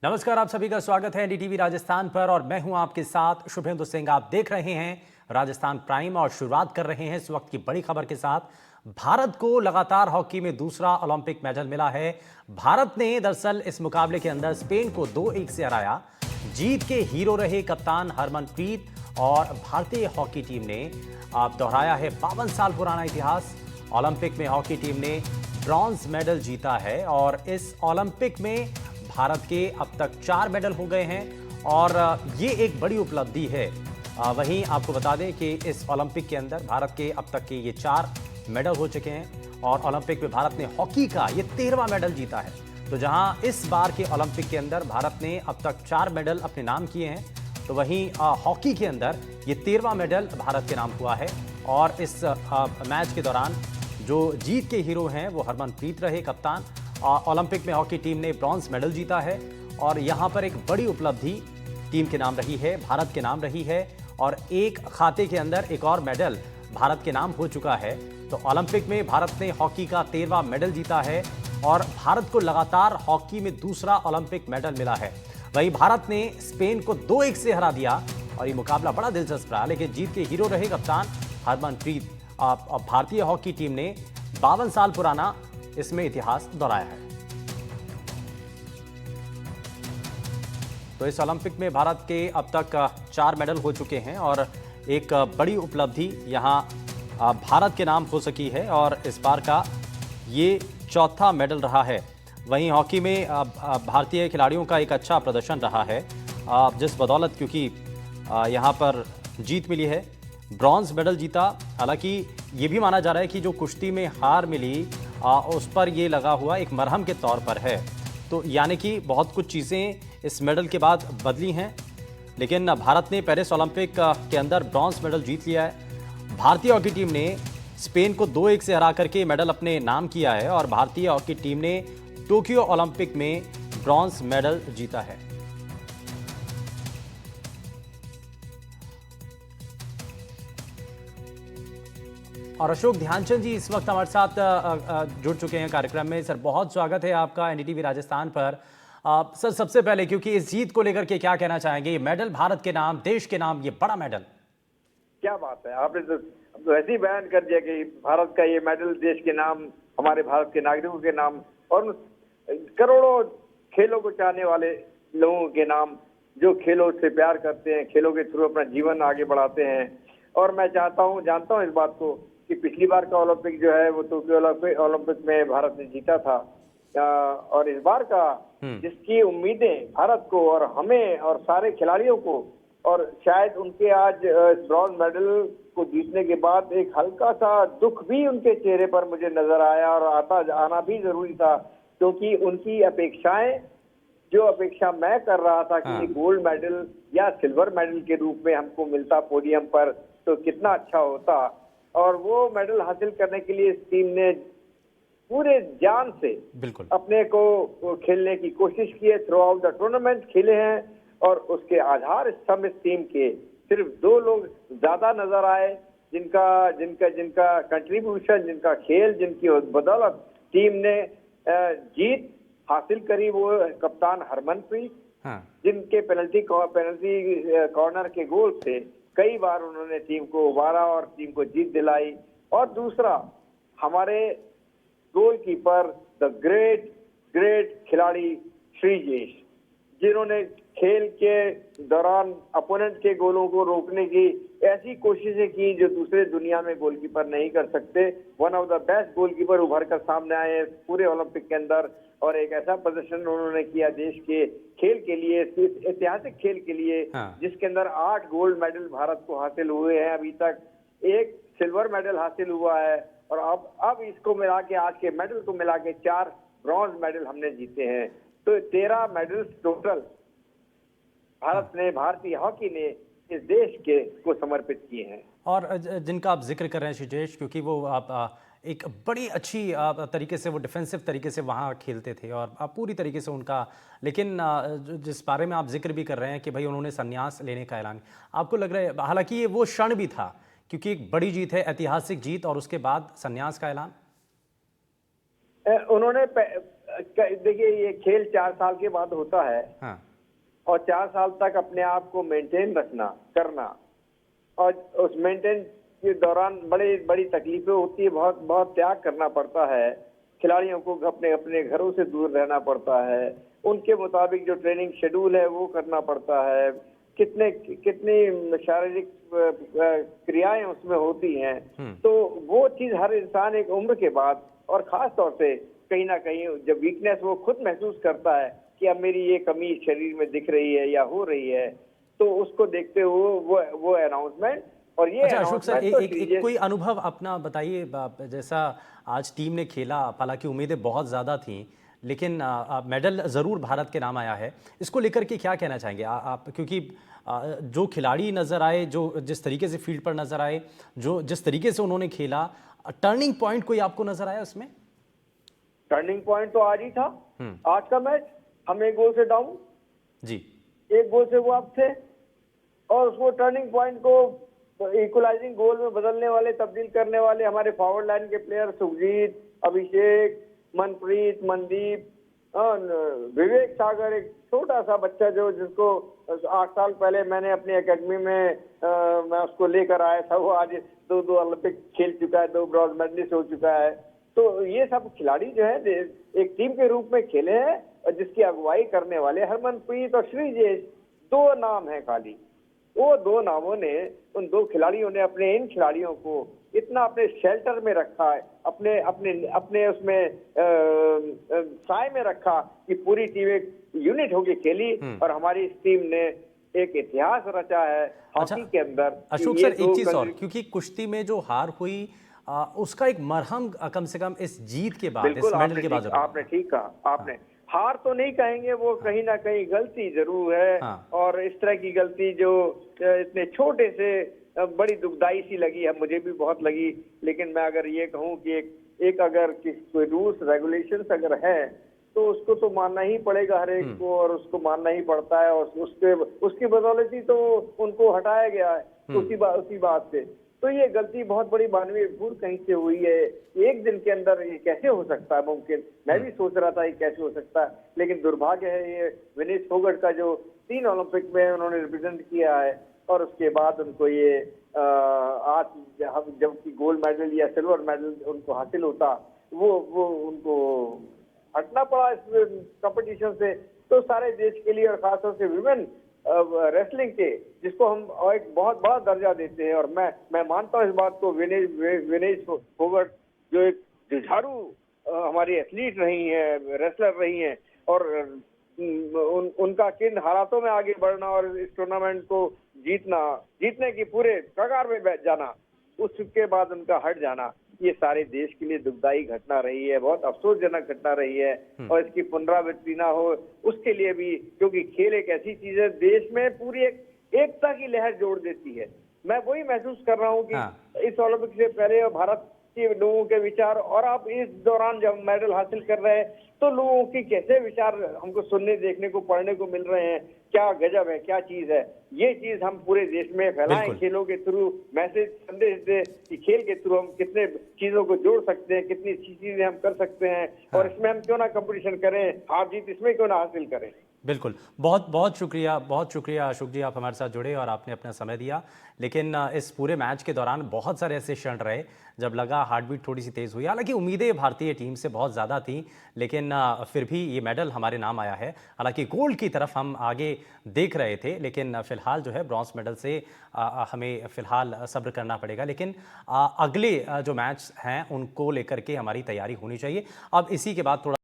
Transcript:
नमस्कार, आप सभी का स्वागत है एनडीटीवी राजस्थान पर और मैं हूं आपके साथ शुभेंदु सिंह। आप देख रहे हैं राजस्थान प्राइम और शुरुआत कर रहे हैं इस वक्त की बड़ी खबर के साथ। भारत को लगातार हॉकी में दूसरा ओलंपिक मेडल मिला है। भारत ने दरअसल इस मुकाबले के अंदर स्पेन को 2-1 से हराया। जीत के हीरो रहे कप्तान हरमनप्रीत और भारतीय हॉकी टीम ने अब दोहराया है 52 साल पुराना इतिहास। ओलंपिक में हॉकी टीम ने ब्रॉन्ज मेडल जीता है और इस ओलंपिक में भारत के अब तक 4 मेडल हो गए हैं और ये एक बड़ी उपलब्धि है। वहीं आपको बता दें कि इस ओलंपिक के अंदर भारत के अब तक के ये 4 मेडल हो चुके हैं और ओलंपिक में भारत ने हॉकी का ये 13वां मेडल जीता है। तो जहां इस बार के ओलंपिक के अंदर भारत ने अब तक 4 मेडल अपने नाम किए हैं, तो वहीं हॉकी के अंदर ये 13वां मेडल भारत के नाम हुआ है। और इस मैच के दौरान जो जीत के हीरो हैं वो हरमनप्रीत रहे कप्तान। ओलंपिक में हॉकी टीम ने ब्रॉन्ज मेडल जीता है और यहां पर एक बड़ी उपलब्धि टीम के नाम रही है, भारत के नाम रही है और एक खाते के अंदर एक और मेडल भारत के नाम हो चुका है। तो ओलंपिक में भारत ने हॉकी का 13वां मेडल जीता है और भारत को लगातार हॉकी में दूसरा ओलंपिक मेडल मिला है। वहीं भारत ने स्पेन को 2-1 से हरा दिया और ये मुकाबला बड़ा दिलचस्प रहा, लेकिन जीत के हीरो रहे कप्तान हरमनप्रीत। भारतीय हॉकी टीम ने 52 साल पुराना इसमें इतिहास दोहराया है। तो इस ओलंपिक में भारत के अब तक 4 मेडल हो चुके हैं और एक बड़ी उपलब्धि यहां भारत के नाम हो सकी है और इस बार का ये चौथा मेडल रहा है। वहीं हॉकी में भारतीय खिलाड़ियों का एक अच्छा प्रदर्शन रहा है, जिस बदौलत क्योंकि यहां पर जीत मिली है, ब्रॉन्ज मेडल जीता। हालांकि ये भी माना जा रहा है कि जो कुश्ती में हार मिली उस पर ये लगा हुआ एक मरहम के तौर पर है। तो यानी कि बहुत कुछ चीज़ें इस मेडल के बाद बदली हैं, लेकिन भारत ने पेरिस ओलंपिक के अंदर ब्रॉन्ज मेडल जीत लिया है। भारतीय हॉकी टीम ने स्पेन को 2-1 से हरा करके मेडल अपने नाम किया है और भारतीय हॉकी टीम ने टोक्यो ओलंपिक में ब्रॉन्ज मेडल जीता है। और अशोक ध्यानचंद जी इस वक्त हमारे साथ जुड़ चुके हैं कार्यक्रम में। सर, बहुत स्वागत है आपका एनडीटीवी राजस्थान पर। सर, सबसे पहले क्योंकि इस जीत को लेकर के क्या कहना चाहेंगे? ये मेडल भारत के नाम, देश के नाम, ये बड़ा मेडल। क्या बात है, आपने तो ऐसे ही बयान कर दिया कि भारत का ये मेडल देश के नाम, हमारे भारत के नागरिकों के नाम और करोड़ों खेलों को चाहने वाले लोगों के नाम, जो खेलों से प्यार करते हैं, खेलों के थ्रू अपना जीवन आगे बढ़ाते हैं। और मैं जानता हूँ इस बात को कि पिछली बार का ओलंपिक जो है वो टोक्यो ओलंपिक में भारत ने जीता था और इस बार का जिसकी उम्मीदें भारत को और हमें और सारे खिलाड़ियों को, और शायद उनके आज ब्रॉन्ज मेडल को जीतने के बाद एक हल्का सा दुख भी उनके चेहरे पर मुझे नजर आया और आना भी जरूरी था, क्योंकि उनकी अपेक्षाएं, जो अपेक्षा मैं कर रहा था कि गोल्ड मेडल या सिल्वर मेडल के रूप में हमको मिलता पोडियम पर तो कितना अच्छा होता। और वो मेडल हासिल करने के लिए इस टीम ने पूरे जान से अपने को खेलने की कोशिश की है, थ्रू आउट द टूर्नामेंट खेले हैं और उसके आधार स्तंभ इस टीम के सिर्फ 2 लोग ज्यादा नजर आए, जिनका कंट्रीब्यूशन, जिनका खेल, जिनकी बदौलत टीम ने जीत हासिल करी। वो कप्तान हरमनप्रीत, जिनके पेनल्टी कॉर्नर के गोल से कई बार उन्होंने टीम को उबारा और टीम को जीत दिलाई। और दूसरा, हमारे गोलकीपर, द ग्रेट खिलाड़ी श्रीजेश, जिन्होंने खेल के दौरान अपोनेंट के गोलों को रोकने की ऐसी कोशिशें की जो दूसरे दुनिया में गोलकीपर नहीं कर सकते। One of the best goalkeeper उभर कर सामने आए पूरे ओलंपिक के अंदर और एक ऐसा प्रदर्शन उन्होंने किया देश के खेल के लिए, ऐतिहासिक खेल के लिए, जिसके अंदर 8 गोल्ड मेडल भारत को हासिल हुए हैं। अभी तक 1 सिल्वर मेडल हासिल हुआ है और अब इसको मिला के, आज के मेडल को मिला के 4 ब्रॉन्ज मेडल हमने जीते हैं। तो 13 मेडल्स टोटल भारत ने, भारतीय हॉकी ने इस देश के को समर्पित किए हैं। और जिनका आप जिक्र कर रहे हैं श्रीजेश, क्योंकि वो एक बड़ी अच्छी तरीके से, वो डिफेंसिव तरीके से वहाँ खेलते थे और पूरी तरीके से उनका, लेकिन जिस बारे में आप जिक्र भी कर रहे हैं कि भाई उन्होंने संन्यास लेने का ऐलान, आपको लग रहा है, हालांकि ये वो क्षण भी था क्योंकि एक बड़ी जीत है, ऐतिहासिक जीत, और उसके बाद संन्यास का ऐलान? उन्होंने देखिए, ये खेल 4 साल के बाद होता है हाँ। और 4 साल तक अपने आप को मेंटेन रखना करना, और उस मेंटेन के दौरान बड़ी बड़ी तकलीफें होती है, बहुत बहुत त्याग करना पड़ता है। खिलाड़ियों को अपने अपने घरों से दूर रहना पड़ता है, उनके मुताबिक जो ट्रेनिंग शेड्यूल है वो करना पड़ता है, कितनी शारीरिक क्रियाएं उसमें होती हैं। तो वो चीज हर इंसान एक उम्र के बाद, और खास तौर से कहीं ना कहीं जब वीकनेस वो खुद महसूस करता है कि अब मेरी ये कमी शरीर में दिख रही है या हो रही है, तो उसको देखते हुए वो अनाउंसमेंट, और ये अच्छा अशोक सर, अनाउंसमेंट तो एक कोई अनुभव अपना बताइए। जैसा आज टीम ने खेला, हालांकि उम्मीदें बहुत ज़्यादा थीं, लेकिन मेडल ज़रूर भारत के नाम आया है। इसको लेकर के क्या कहना चाहेंगे आप, क्योंकि जो खिलाड़ी नज़र आए, जो जिस तरीके से फील्ड पर नज़र आए, जो जिस तरीके से उन्होंने खेला, टर्निंग पॉइंट कोई आपको नज़र आया उसमें? टर्निंग पॉइंट तो आज ही था। आज का मैच हम 1 गोल से डाउन, जी, 1 गोल से वो अप थे, और उसको टर्निंग पॉइंट को इक्वलाइजिंग गोल में बदलने वाले, तब्दील करने वाले हमारे फॉरवर्ड लाइन के प्लेयर सुखजीत, अभिषेक, मनप्रीत, मनदीप, विवेक सागर, एक छोटा सा बच्चा जिसको 8 साल पहले मैंने अपनी एकेडमी में मैं उसको लेकर आया था, वो आज 2 ओलंपिक खेल चुका है, 2 ब्रॉन्ज मेडलिस्ट हो चुका है। तो ये सब खिलाड़ी जो है एक टीम के रूप में खेले हैं, और जिसकी अगुवाई करने वाले हरमनप्रीत और श्रीजेश 2 नाम है खाली। वो 2 नामों ने, उन 2 खिलाड़ियों ने इन खिलाड़ियों को इतना अपने शेल्टर में रखा है, अपने अपने अपने उसमें साए में रखा कि पूरी टीम एक यूनिट होके खेली, और हमारी इस टीम ने एक इतिहास रचा है हॉकी के अंदर। अशोक सर, एक चीज और, क्योंकि कुश्ती में जो हार हुई, उसका एक मरहम कम से कम इस जीत के बाद, इस मेडल के बाद आपने ठीक कहा। आपने हार तो नहीं कहेंगे, वो कहीं ना कहीं गलती जरूर है। और इस तरह की गलती जो इतने छोटे से बड़ी दुखदाई सी लगी है, मुझे भी बहुत लगी। लेकिन मैं अगर ये कहूँ कि एक अगर कोई रूल्स रेगुलेशंस अगर है, तो उसको तो मानना ही पड़ेगा हर एक को, और उसको मानना ही पड़ता है, और उसकी बदौलत ही तो उनको हटाया गया है उसी बात से। तो ये गलती बहुत बड़ी मानवीय भूल कहीं से हुई है। एक दिन के अंदर ये कैसे हो सकता है मुमकिन? मैं भी सोच रहा था ये कैसे हो सकता है, लेकिन दुर्भाग्य है ये विनेश फोगट का, जो 3 ओलंपिक में उन्होंने रिप्रेजेंट किया है, और उसके बाद उनको ये आज जबकि गोल्ड मेडल या सिल्वर मेडल उनको हासिल होता, वो उनको हटना पड़ा इस कंपटीशन से। तो सारे देश के लिए, और खासतौर से विमेन रेसलिंग के, जिसको हम एक बहुत बड़ा दर्जा देते हैं, और मैं मानता हूँ इस बात को, विनेश फोगट जो एक जुझारू हमारी एथलीट रही है, रेसलर रही हैं, और उनका किन हालातों में आगे बढ़ना और इस टूर्नामेंट को जीतने की पूरे कगार में बैठ जाना, उसके बाद उनका हट जाना, ये सारे देश के लिए दुखदाई घटना रही है, बहुत अफसोसजनक घटना रही है। और इसकी पुनरावृत्ति ना हो उसके लिए भी, क्योंकि खेल एक ऐसी चीज है, देश में पूरी एकता की लहर जोड़ देती है। मैं वही महसूस कर रहा हूँ कि इस ओलंपिक से पहले भारत के लोगों के विचार, और आप इस दौरान जब मेडल हासिल कर रहे हैं, तो लोगों की कैसे विचार हमको सुनने, देखने को, पढ़ने को मिल रहे हैं। क्या गजब है, क्या चीज है। ये चीज हम पूरे देश में फैलाएं, खेलों के थ्रू मैसेज, संदेश दे कि खेल के थ्रू हम कितने चीजों को जोड़ सकते हैं, कितनी चीजें हम कर सकते हैं, और इसमें हम क्यों ना कंपटीशन करें, हार जीत इसमें क्यों ना हासिल करें। बिल्कुल, बहुत बहुत शुक्रिया अशोक जी, आप हमारे साथ जुड़े और आपने अपना समय दिया। लेकिन इस पूरे मैच के दौरान बहुत सारे ऐसे क्षण रहे जब लगा हार्ट बीट थोड़ी सी तेज़ हुई। हालांकि उम्मीदें भारतीय टीम से बहुत ज़्यादा थी, लेकिन फिर भी ये मेडल हमारे नाम आया है। हालांकि गोल्ड की तरफ हम आगे देख रहे थे, लेकिन फिलहाल जो है ब्रॉन्ज मेडल से हमें फिलहाल सब्र करना पड़ेगा। लेकिन अगले जो मैच हैं उनको लेकर के हमारी तैयारी होनी चाहिए। अब इसी के बाद थोड़ा